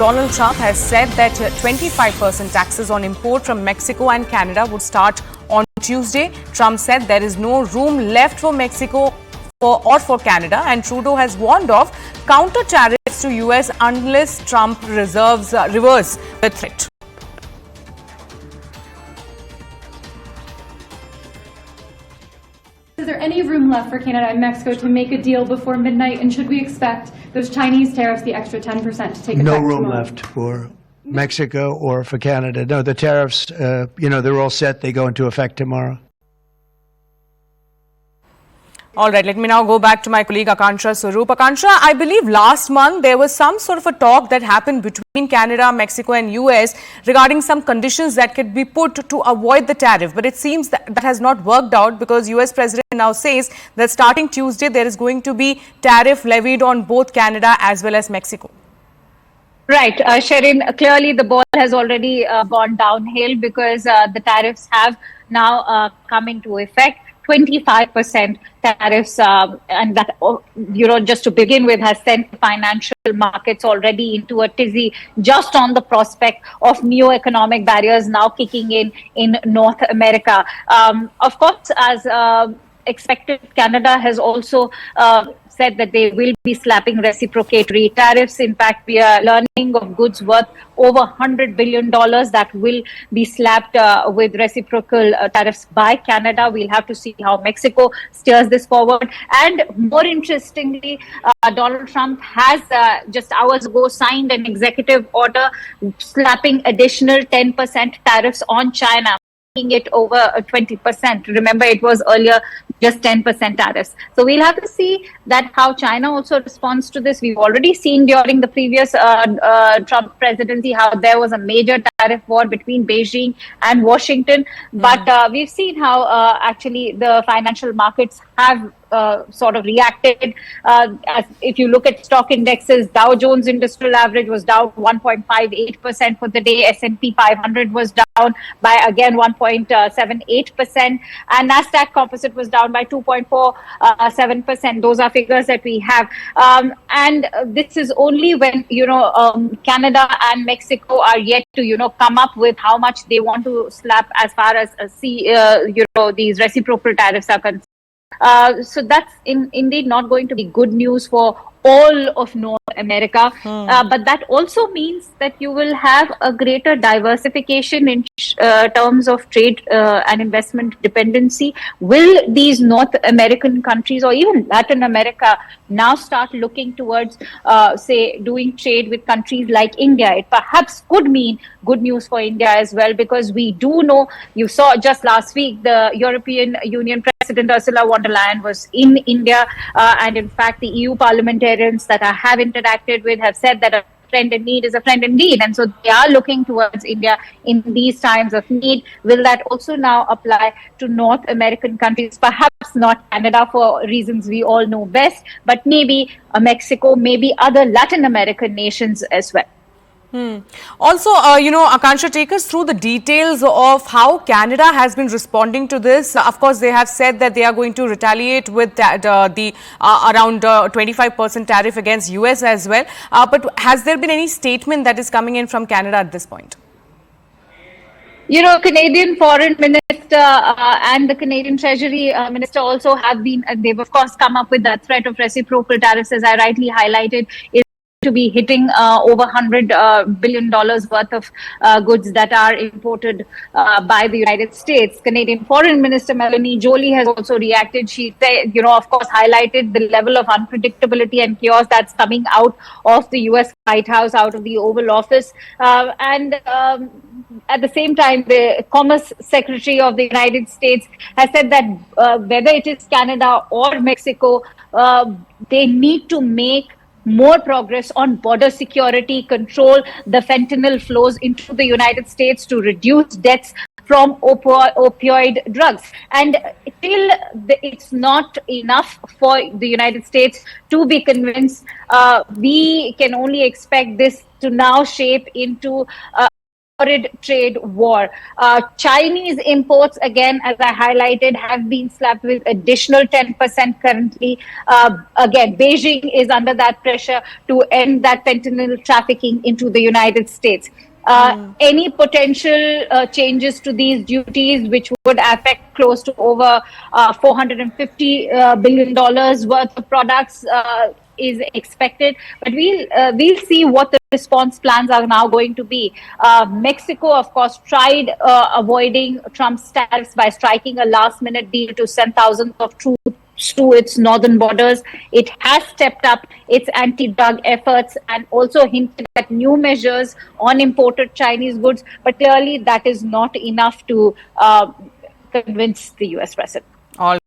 Donald Trump has said that 25% taxes on import from Mexico and Canada would start on Tuesday. Trump said there is no room left for Mexico or for Canada, and Trudeau has warned of counter tariffs to US unless Trump reverse the threat. Is there any room left for Canada and Mexico to make a deal before midnight? And should we expect those Chinese tariffs, the extra 10%, to take effect No room tomorrow? left for Mexico or for Canada. No, the tariffs, they're all set. They go into effect tomorrow. All right, let me now go back to my colleague Akanksha Swaroop. Akanksha, I believe last month there was some sort of a talk that happened between Canada, Mexico and US regarding some conditions that could be put to avoid the tariff. But it seems that has not worked out because US President now says that starting Tuesday there is going to be tariff levied on both Canada as well as Mexico. Right, Sherin, clearly the ball has already gone downhill because the tariffs have now come into effect. 25% tariffs, and that, just to begin with, has sent financial markets already into a tizzy just on the prospect of new economic barriers now kicking in North America. Of course, as expected, Canada has also said that they will be slapping reciprocatory tariffs. In fact, we are learning of goods worth over $100 billion that will be slapped with reciprocal tariffs by Canada. We'll have to see how Mexico steers this forward. And more interestingly, Donald Trump has just hours ago signed an executive order slapping additional 10% tariffs on China, making it over 20%. Remember, it was earlier just 10% tariffs. So we'll have to see that how China also responds to this. We've already seen during the previous Trump presidency how there was a major tariff war between Beijing and Washington. But we've seen how actually the financial markets have sort of reacted. As if you look at stock indexes, Dow Jones Industrial Average was down 1.58% for the day. S&P 500 was down by again 1.78%, and Nasdaq Composite was down by 2.47%. Those are figures that we have, and this is only when Canada and Mexico are yet to come up with how much they want to slap as far as these reciprocal tariffs are concerned. So that's indeed not going to be good news for all of North America. But that also means that you will have a greater diversification in terms of trade and investment dependency. Will these North American countries or even Latin America now start looking towards, say, doing trade with countries like India? It perhaps could mean good news for India as well, because we do know, you saw just last week, the European Union President Ursula von der Leyen was in India, and in fact the EU parliamentarians that I have interacted with have said that a friend in need is a friend indeed, and so they are looking towards India in these times of need. Will that also now apply to North American countries? Perhaps not Canada for reasons we all know best, but maybe Mexico, maybe other Latin American nations as well. Also, Akanksha, take us through the details of how Canada has been responding to this. Of course, they have said that they are going to retaliate with the around 25% tariff against US as well. But has there been any statement that is coming in from Canada at this point? Canadian Foreign Minister and the Canadian Treasury Minister also have been, they've of course come up with that threat of reciprocal tariffs, as I rightly highlighted, to be hitting over $100 billion worth of goods that are imported by the United States. Canadian Foreign Minister Melanie Joly has also reacted. She, of course, highlighted the level of unpredictability and chaos that's coming out of the US White House, out of the Oval Office. And at the same time, the Commerce Secretary of the United States has said that whether it is Canada or Mexico, they need to make more progress on border security, control the fentanyl flows into the United States to reduce deaths from opioid drugs. And till it's not enough for the United States to be convinced, we can only expect this to now shape into horrid trade war. Chinese imports, again, as I highlighted, have been slapped with additional 10% currently. Again, Beijing is under that pressure to end that fentanyl trafficking into the United States. Any potential changes to these duties, which would affect close to over $450 billion worth of products, is expected. But we'll see what the response plans are now going to be. Mexico, of course, tried avoiding Trump's tariffs by striking a last-minute deal to send thousands of troops to its northern borders. It has stepped up its anti-drug efforts and also hinted at new measures on imported Chinese goods. But clearly, that is not enough to convince the US president. All